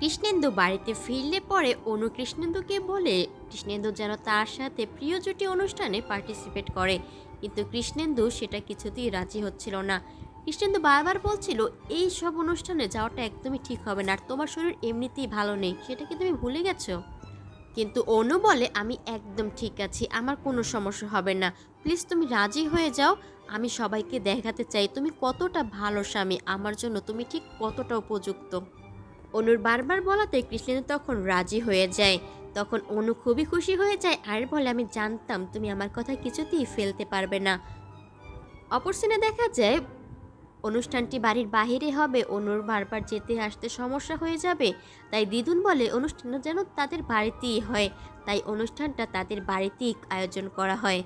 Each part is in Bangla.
কৃষ্ণেন্দু বাড়িতে ফিরলে পরে অনু কৃষ্ণেন্দুকে বলে কৃষ্ণেন্দু যেন তার সাথে প্রিয় জুটি অনুষ্ঠানে পার্টিসিপেট করে, কিন্তু কৃষ্ণেন্দু সেটা কিছুতেই রাজি হচ্ছিল না। কৃষ্ণেন্দু বারবার বলছিল এই সব অনুষ্ঠানে যাওয়াটা একদমই ঠিক হবে না, আর তোমার শরীর এমনিতেই ভালো নেই, সেটা কি তুমি ভুলে গেছো? কিন্তু অনু বলে আমি একদম ঠিক আছি, আমার কোনো সমস্যা হবে না, প্লিজ তুমি রাজি হয়ে যাও। আমি সবাইকে দেখাতে চাই তুমি কতটা ভালো স্বামী, আমার জন্য তুমি ঠিক কতটা উপযুক্ত। অনুর বারবার বলাতে কৃষ্ণেন্দু তখন রাজি হয়ে যায়। তখন অনু খুবই খুশি হয়ে যায় আর বলে আমি জানতাম তুমি আমার কথা কিছুতেই ফেলতে পারবে না। অপর সিনে দেখা যায় অনুষ্ঠানটি বাড়ির বাহিরে হবে, অনুর বারবার যেতে আসতে সমস্যা হয়ে যাবে, তাই দিদুন বলে অনুষ্ঠানটা যেন তাদের বাড়িতেই হয়, তাই অনুষ্ঠানটা তাদের বাড়িতেই আয়োজন করা হয়।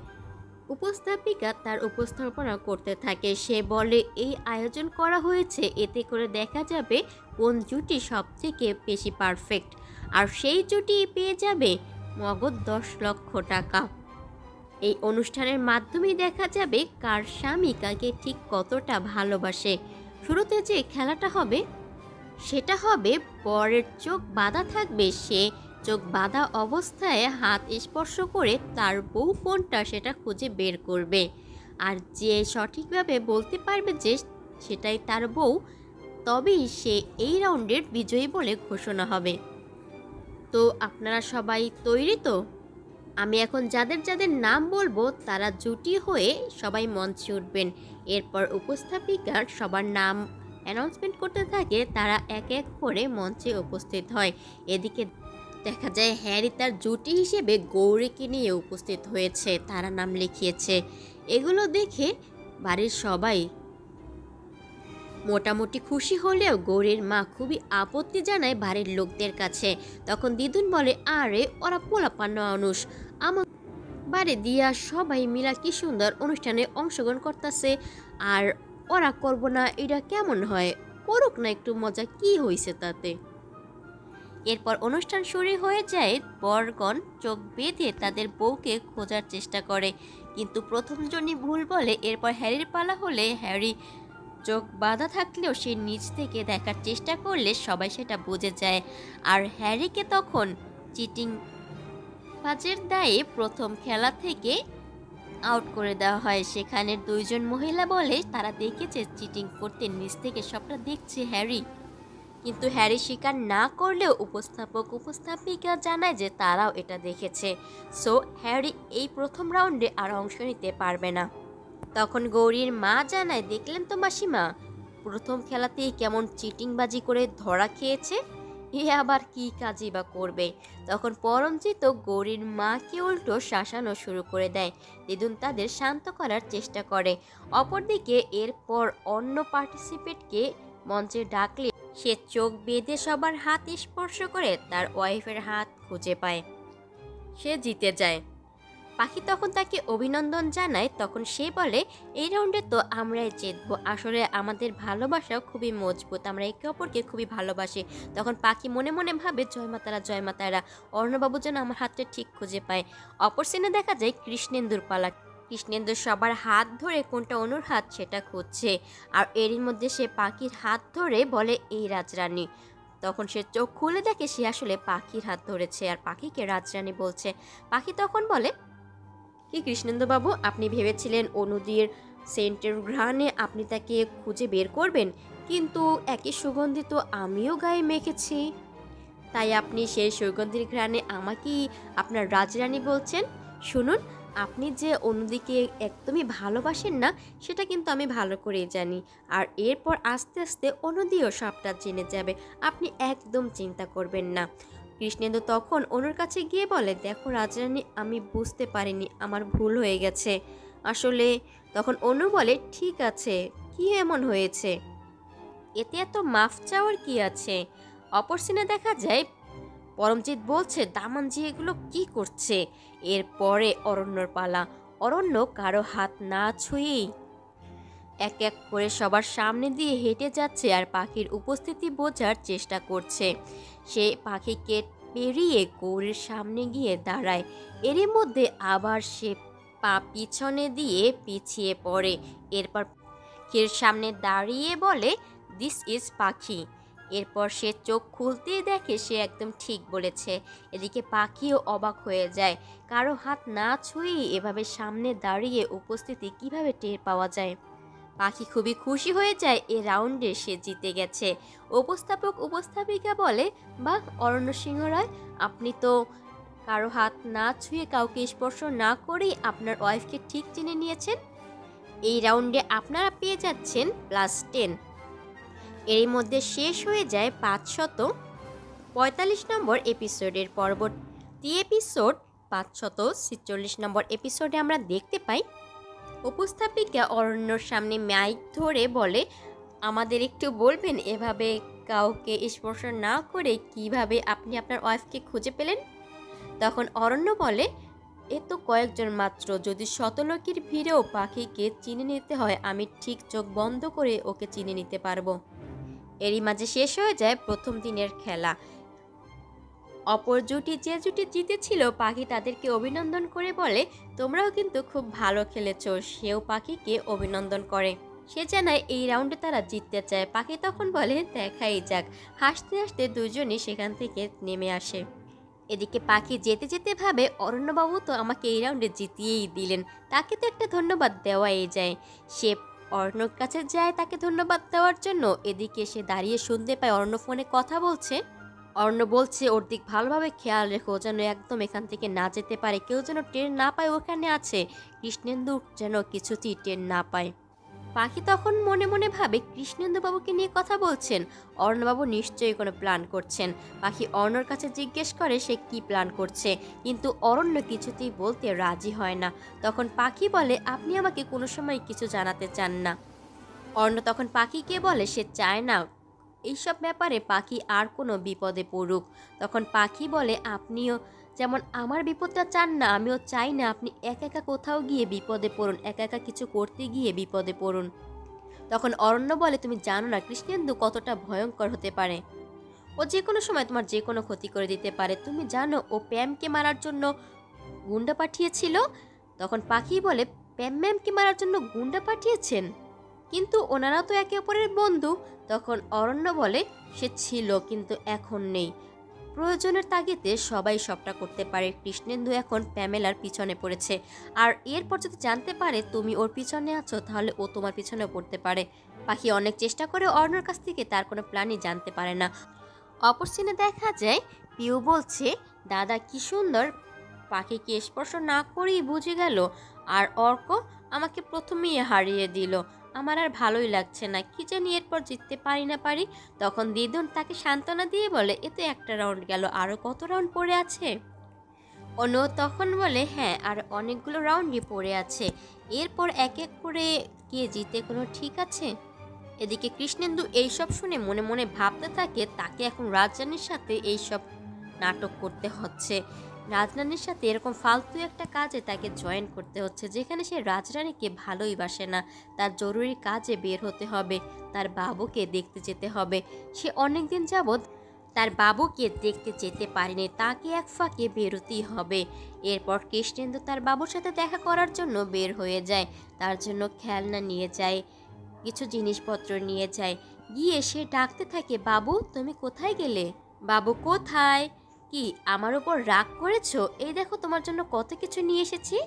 উপস্থাপিকা তার উপস্থাপনা করতে থাকে, সে বলে এই আয়োজন করা হয়েছে এতে করে দেখা যাবে কোন জুটি সব থেকে বেশি পারফেক্ট, আর সেই জুটি পেয়ে যাবে নগদ 10 লক্ষ টাকা। এই অনুষ্ঠানের মাধ্যমেই দেখা যাবে কার স্বামী কাকে ঠিক কতটা ভালোবাসে। শুরুতে যে খেলাটা হবে সেটা হবে বরের চোখ বাঁধা থাকবে, সে চোখ বাঁধা অবস্থায় হাত স্পর্শ করে তার বউ কোনটা সেটা খুঁজে বের করবে, আর যে সঠিকভাবে বলতে পারবে যে সেটাই তার বউ, তবেই সে এই রাউন্ডের বিজয়ী বলে ঘোষণা হবে। তো আপনারা সবাই তৈরি তো? আমি এখন যাদের যাদের নাম বলবো তারা জুটি হয়ে সবাই মঞ্চে উঠবেন। এরপর উপস্থাপিকা সবার নাম অ্যানাউন্সমেন্ট করতে থাকে, তারা এক এক করে মঞ্চে উপস্থিত হয়। এদিকে দেখা যায় হ্যারি তার জুটি হিসেবে গৌরীকে নিয়ে উপস্থিত হয়েছে, তারা নাম লিখিয়েছে। এগুলো দেখে বাড়ির সবাই মোটামুটি খুশি হলেও গৌরীর মা খুবই আপত্তি জানায় বাড়ির লোকদের কাছে। তখন দিদুন বলে আরে ওরা পোলাপান মানুষ, আমার বাড়ি দিয়া সবাই মিলা কি সুন্দর অনুষ্ঠানে অংশগ্রহণ করতেছে, আর ওরা করব না এটা কেমন হয়, করুক না একটু মজা, কি হয়েছে তাতে। এরপর অনুষ্ঠান শুরু হয়ে যায়, বরগণ চোখ বেঁধে তাদের বউকে খোঁজার চেষ্টা করে, কিন্তু প্রথম জনই ভুল বলে। এরপর হ্যারির পালা হলে হ্যারি চোখ বাঁধা থাকলেও সে নিচ থেকে দেখার চেষ্টা করলে সবাই সেটা বুঝে যায়, আর হ্যারিকে তখন চিটিং বাজের দায়ে প্রথম খেলা থেকে আউট করে দেওয়া হয়। সেখানের দুইজন মহিলা বলে তারা দেখেছে চিটিং করতে, নিচ থেকে সবটা দেখছে হ্যারি, কিন্তু হ্যারি স্বীকার না করলেও উপস্থাপক উপস্থাপিকা জানায় যে তারাও এটা দেখেছে। সো হ্যারি এই প্রথম রাউন্ডে আর অংশ নিতে পারবে না। তখন গৌরীর মা জানায় দেখলেন তো মাসিমা, প্রথম খেলাতেই কেমন চিটিংবাজি করে ধরা খেয়েছে, এ আবার কি কাজই বা করবে। তখন পরমজিৎ গৌরীর মাকে উল্টো শাসানো শুরু করে দেয়। দিদুন তাদের শান্ত করার চেষ্টা করে। অপরদিকে এরপর অন্য পার্টিসিপেটকে মঞ্চে ডাকলে সে চোখ বেঁধে সবার হাত স্পর্শ করে তার ওয়াইফের হাত খুঁজে পায়, সে জিতে যায়। পাখি তখন তাকে অভিনন্দন জানায়, তখন সে বলে এই রাউন্ডে তো আমরাই জিতবো, আসলে আমাদের ভালোবাসা খুবই মজবুত, আমরা একে অপরকে খুবই ভালোবাসি। তখন পাখি মনে মনে ভাবে জয় মাতারা জয় মাতারা, অর্ণবাবু যেন আমার হাতটা ঠিক খুঁজে পায়। অপর সিনে দেখা যায় কৃষ্ণেন্দুর পালা। কৃষ্ণেন্দু সবার হাত ধরে কোনটা অনুর হাত সেটা খুঁজছে, আর এরই মধ্যে সে পাখির হাত ধরে বলে এই রাজরানী। তখন সে চোখ খুলে দেখে সে আসলে পাখির হাত ধরেছে আর পাখিকে রাজরানী বলছে। পাখি তখন বলে কি কৃষ্ণেন্দুবাবু, আপনি ভেবেছিলেন অনুদির সেন্টের ঘ্রাণে আপনি তাকে খুঁজে বের করবেন, কিন্তু একই সুগন্ধি তো আমিও গায়ে মেখেছি, তাই আপনি সেই সুগন্ধির ঘ্রাণে আমাকেই আপনার রাজরানী বলছেন। শুনুন, আপনি যে অনুদিকে একদমই ভালোবাসেন না সেটা কিন্তু আমি ভালো করেই জানি, আর এরপর আস্তে আস্তে অনুদিও সবটা জেনে যাবে, আপনি একদম চিন্তা করবেন না। কৃষ্ণেন্দু তখন অনুর কাছে গিয়ে বলে দেখো রাজরানী, আমি বুঝতে পারিনি, আমার ভুল হয়ে গেছে আসলে। তখন অনু বলে ঠিক আছে, কি এমন হয়েছে, এতে এত মাফ চাওয়ার কি আছে। অপর সিনে দেখা যায় পরমজিৎ বলছে দামানজি এগুলো কি করছে। এরপরে অরণ্যর পালা। অরণ্য কারো হাত না ছুঁয়েই এক এক করে সবার সামনে দিয়ে হেঁটে যাচ্ছে আর পাখির উপস্থিতি বোঝার চেষ্টা করছে। সে পাখিকে পেরিয়ে গৌরীর সামনে গিয়ে দাঁড়ায়, এরই মধ্যে আবার সে পা পিছনে দিয়ে পিছিয়ে পড়ে। এরপর পাখির সামনে দাঁড়িয়ে বলে দিস ইজ পাখি, এরপর সে চোখ খুলতেই দেখে সে একদম ঠিক বলেছে। এদিকে পাখিও অবাক হয়ে যায়, কারো হাত না ছুঁয়েই এভাবে সামনে দাঁড়িয়ে উপস্থিতি কিভাবে টের পাওয়া যায়। পাখি খুবই খুশি হয়ে যায়, এ রাউন্ডে সে জিতে গেছে। উপস্থাপক উপস্থাপিকা বলে, বাহ অরণ্য সিংহ রায়, আপনি তো কারো হাত না ছুঁয়ে কাউকে স্পর্শ না করেই আপনার ওয়াইফকে ঠিক চিনে নিয়েছেন। এই রাউন্ডে আপনারা পেয়ে যাচ্ছেন +10। এরই মধ্যে শেষ হয়ে যায় 545 নম্বর এপিসোডের পরবর্তী এপিসোড 546 নম্বর এপিসোডে আমরা দেখতে পাই উপস্থাপিকা অরণ্যর সামনে মাইক ধরে বলে, আমাদের একটু বলবেন এভাবে কাউকে স্পর্শ না করে কিভাবে আপনি আপনার ওয়াইফকে খুঁজে পেলেন। তখন অরণ্য বলে, এ তো কয়েকজন মাত্র, যদি শতলোকের ভিড়েও পাখিকে চিনে নিতে হয় আমি ঠিক চোখ বন্ধ করে ওকে চিনে নিতে পারবো। এরই মাঝে শেষ হয়ে যায় প্রথম দিনের খেলা। অপর জুটি যে জুটি জিতেছিল পাখি তাদেরকে অভিনন্দন করে বলে, তোমরাও কিন্তু খুব ভালো খেলেছো। সেও পাখিকে অভিনন্দন করে, সে জানায় এই রাউন্ডে তারা জিততে চায়। পাখি তখন বলে, দেখাই যাক। হাসতে হাসতে দুজনই সেখান থেকে নেমে আসে। এদিকে পাখি যেতে যেতে ভাবে, অরণ্যবাবু তো আমাকে এই রাউন্ডে জিতিয়েই দিলেন, তাকে তো একটা ধন্যবাদ দেওয়াই যায়। সে অরণ্যর কাছে যায় তাকে ধন্যবাদ দেওয়ার জন্য। এদিকে সে দাঁড়িয়ে শুনতে পায় অরণ্য ফোনে কথা বলছে। অরণ্য বলছে, ওর দিক ভালোভাবে খেয়াল রেখো, যেন একদম এখান থেকে না যেতে পারে, কেউ যেন টের না পায় ওখানে আছে। কৃষ্ণেন্দু যেন কিছুতেই টের না পায়। পাখি তখন মনে মনে ভাবে, কৃষ্ণেন্দু বাবুকে নিয়ে কথা বলছেন, অরণ্যবাবু নিশ্চয়ই কোনো প্ল্যান করছেন। পাখি অরণ্যর কাছে জিজ্ঞেস করে সে কি প্ল্যান করছে, কিন্তু অরণ্য কিছুতেই বলতে রাজি হয় না। তখন পাখি বলে, আপনি আমাকে কোনো সময় কিছু জানাতে চান না। অরণ্য তখন পাখিকে বলে সে চায় না এইসব ব্যাপারে পাখি আর কোনো বিপদে পড়ুক। তখন পাখি বলে, আপনিও যেমন আমার বিপদটা চান না, আমিও চাই না আপনি একা একা কোথাও গিয়ে বিপদে পড়ুন, একা একা কিছু করতে গিয়ে বিপদে পড়ুন। তখন অরণ্য বলে, তুমি জানো না কৃষ্ণেন্দু কতটা ভয়ঙ্কর হতে পারে, ও যে কোনো সময় তোমার যে কোনো ক্ষতি করে দিতে পারে। তুমি জানো ও প্যামকে মারার জন্য গুন্ডা পাঠিয়েছিল। তখন পাখি বলে, প্যাম ম্যামকে মারার জন্য গুন্ডা পাঠিয়েছেন, কিন্তু ওনারা তো একে অপরের বন্ধু। তখন অরণ্য বলে, সে ছিল কিন্তু এখন নেই, প্রয়োজনের তাগিদে সবাই সবটা করতে পারে। কৃষ্ণেন্দু এখন প্যামেলার পিছনে পড়েছে, আর এরপর যদি জানতে পারে তুমি ওর পিছনে আছো তাহলে ও তোমার পিছনেও পড়তে পারে। পাখি অনেক চেষ্টা করে অরণ্যর কাছ থেকে তার কোনো প্ল্যানই জানতে পারে না। অপর সিনে দেখা যায় পিউ বলছে, দাদা কি সুন্দর, পাখিকে স্পর্শ না করেই বুঝে গেল, আর অর্ক আমাকে প্রথমেই হারিয়ে দিল, আমার আর ভালোই লাগছে না, কি জানি এরপর জিততে পারি না পারি। তখন দিদুন তাকে সান্ত্বনা দিয়ে বলে, এ তো একটা রাউন্ড গেল, আরও কত রাউন্ড পড়ে আছে। অনু তখন বলে, হ্যাঁ আর অনেকগুলো রাউন্ডই পড়ে আছে, এরপর এক এক করে কে জিতে কোনো ঠিক আছে। এদিকে কৃষ্ণেন্দু এইসব শুনে মনে মনে ভাবতে থাকে, তাকে এখন রাজরানীর সাথে এইসব নাটক করতে হচ্ছে, রাজরানীর সাথে এরকম ফালতু একটা কাজে তাকে জয়েন করতে হচ্ছে, যেখানে সে রাজরানীকে ভালোই বাসে না। তার জরুরি কাজে বের হতে হবে, তার বাবুকে দেখতে যেতে হবে। সে অনেক দিন যাবৎ তার বাবুকে দেখতে যেতে পারেনি, তাকে এক ফাঁকে বেরোতেই হবে। এরপর কৃষ্ণেন্দু তার বাবুর সাথে দেখা করার জন্য বের হয়ে যায়, তার জন্য খেলনা নিয়ে যায়, কিছু জিনিসপত্র নিয়ে যায়। গিয়ে সে ডাকতে থাকে, বাবু তুমি কোথায় গেলে, বাবু কোথায়, কি আমার উপর রাগ করেছো, এই দেখো তোমার জন্য কত কিছু নিয়ে এসেছি।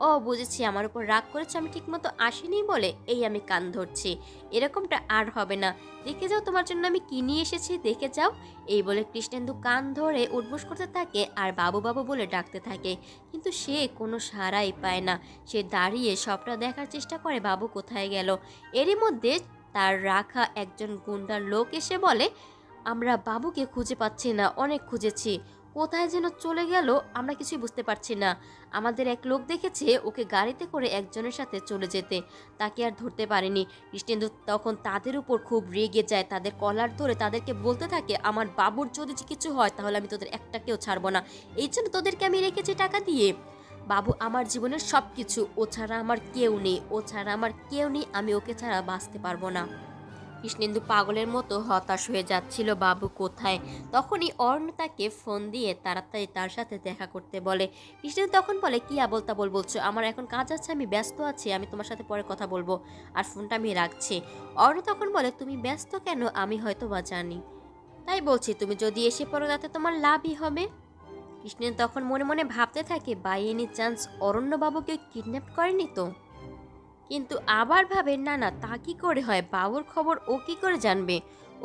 ও বুঝেছি, আমার উপর রাগ করেছো, আমি ঠিকমতো আসিনি বলে এই আমি কান ধরছি, এরকমটা আর হবে না, দেখে যাও তোমার জন্য আমি কি নিয়ে এসেছি, দেখে যাও। এই বলে কৃষ্ণেন্দু কান ধরে উঠবোস করতে থাকে আর বাবু বাবু বলে ডাকতে থাকে, কিন্তু সে কোনো সাড়াই পায় না। সে দাঁড়িয়ে সবটা দেখার চেষ্টা করে বাবু কোথায় গেল। এরই মধ্যে তার রাখা একজন গুন্ডার লোক এসে বলে, আমরা বাবুকে খুঁজে পাচ্ছি না, অনেক খুঁজেছি, কোথায় যেন চলে গেল, আমরা কিছুই বুঝতে পারছি না। আমাদের এক লোক দেখেছে ওকে গাড়িতে করে একজনের সাথে চলে যেতে, তাকে আর ধরতে পারেনি। কৃষ্ণেন্দু তখন তাদের উপর খুব রেগে যায়, তাদের কলার ধরে তাদেরকে বলতে থাকে, আমার বাবুর যদি কিছু হয় তাহলে আমি তোদের একটাকেও ছাড়বো না, এই জন্য তোদেরকে আমি রেখেছি টাকা দিয়ে। বাবু আমার জীবনের সব কিছু, ও ছাড়া আমার কেউ নেই, ও ছাড়া আমার কেউ নেই, আমি ওকে ছাড়া বাঁচতে পারবো না। কৃষ্ণেন্দু পাগলের মতো হতাশ হয়ে যাচ্ছিল বাবু কোথায়। তখনই অরণ্য তাকে ফোন দিয়ে তাড়াতাড়ি তার সাথে দেখা করতে বলে। কৃষ্ণেন্দু তখন বলে, কি আবোল তাবোল বলছো, আমার এখন কাজ আছে, আমি ব্যস্ত আছি, আমি তোমার সাথে পরে কথা বলবো, আর ফোনটা আমি রাখছি। অরণ্য তখন বলে, তুমি ব্যস্ত কেন, আমি হয়তো বা জানি। তাই বলছি তুমি যদি এসে পড়ো তাতে তোমার লাভই হবে। কৃষ্ণেন্দু তখন মনে মনে ভাবতে থাকে বাই এনি চান্স অরণ্যবাবুকে কিডন্যাপ করেনি তো। কিন্তু আবার ভাবে না না, তা কি করে হয়, বাবুর খবর ও কি করে জানবে,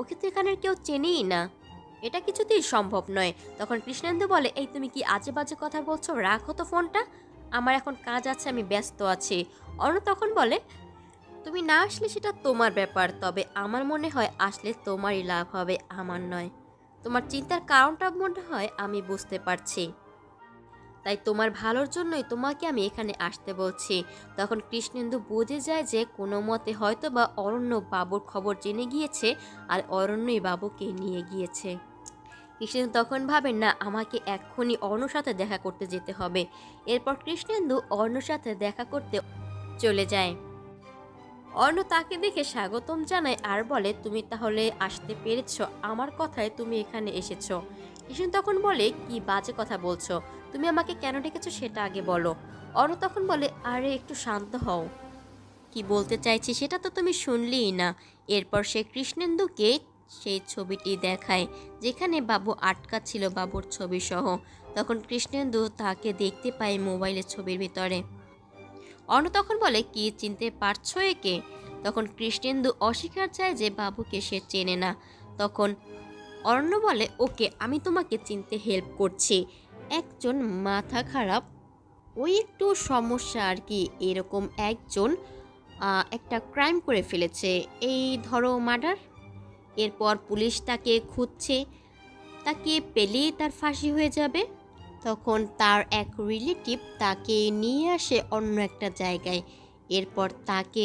ওকে তো এখানের কেউ চেনেই না, এটা কিছুতেই সম্ভব নয়। তখন কৃষ্ণেন্দু বলে এই তুমি কি আজে বাজে কথা বলছো, রাখো তো ফোনটা, আমার এখন কাজ আছে, আমি ব্যস্ত আছি। অর্ণ তখন বলে তুমি না আসলে সেটা তোমার ব্যাপার, তবে আমার মনে হয় আসলে তোমারই লাভ হবে, আমার নয়। তোমার চিন্তার কারণটা মনে হয় আমি বুঝতে পারছি, তাই তোমার ভালোর জন্যই তোমাকে আমি এখানে আসতে বলছি। তখন কৃষ্ণেন্দু বুঝে যায় যে কোনো মতে হয়তো বা অরণ্য বাবুর খবর জেনে গিয়েছে আর অরণ্যই বাবুকে নিয়ে গিয়েছে। কৃষ্ণেন্দু তখন ভাবেন না আমাকে এক্ষুনি অর্ণর সাথে দেখা করতে যেতে হবে। এরপর কৃষ্ণেন্দু অর্ণর সাথে দেখা করতে চলে যায়। অর্ণ তাকে দেখে স্বাগতম জানায় আর বলে তুমি তাহলে আসতে পেরেছ, আমার কথায় তুমি এখানে এসেছো। কৃষ্ণ তখন বলে কি বাজে কথা বলছো, তুমি আমাকে কেন ডেকেছো সেটা আগে বলো। অর্ণ তখন বলে আরে একটু শান্ত হও, কি বলতে চাইছি সেটা তো তুমি শুনলেই না। এরপর সে কৃষ্ণেন্দুকে সেই ছবিটি দেখায় যেখানে বাবু আটকা ছিল বাবুর ছবি সহ। তখন কৃষ্ণেন্দু তাকে দেখতে পায় মোবাইলের ছবির ভিতরে। অর্ণ তখন বলে কি চিনতে পারছো একে? তখন কৃষ্ণেন্দু অস্বীকার চায় যে বাবুকে সে চেনে না। তখন অরণ্য বলে ওকে আমি তোমাকে চিনতে হেল্প করছি, একজন মাথা খারাপ, ওই একটু সমস্যা আর কি, এরকম একজন একটা ক্রাইম করে ফেলেছে, এই ধরো মার্ডার। এরপর পুলিশ তাকে খুঁজছে, তাকে পেলেই তার ফাঁসি হয়ে যাবে। তখন তার এক রিলেটিভ তাকে নিয়ে আসে অন্য একটা জায়গায়। এরপর তাকে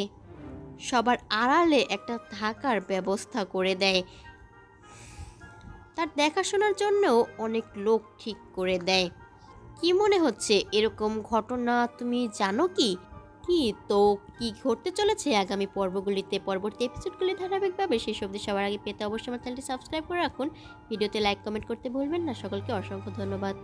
সবার আড়ালে একটা থাকার ব্যবস্থা করে দেয়, তার দেখাশোনার জন্যও অনেক লোক ঠিক করে দেয়। কি মনে হচ্ছে এরকম ঘটনা তুমি জানো কি? কি তো কি ঘটতে চলেছে আগামী পর্বগুলিতে, পরবর্তী এপিসোডগুলি ধারাবাহিকভাবে সেই সব সবার আগে পেতে অবশ্যই আমার চ্যানেলটি সাবস্ক্রাইব করে রাখুন। ভিডিওতে লাইক কমেন্ট করতে ভুলবেন না। সকলকে অসংখ্য ধন্যবাদ।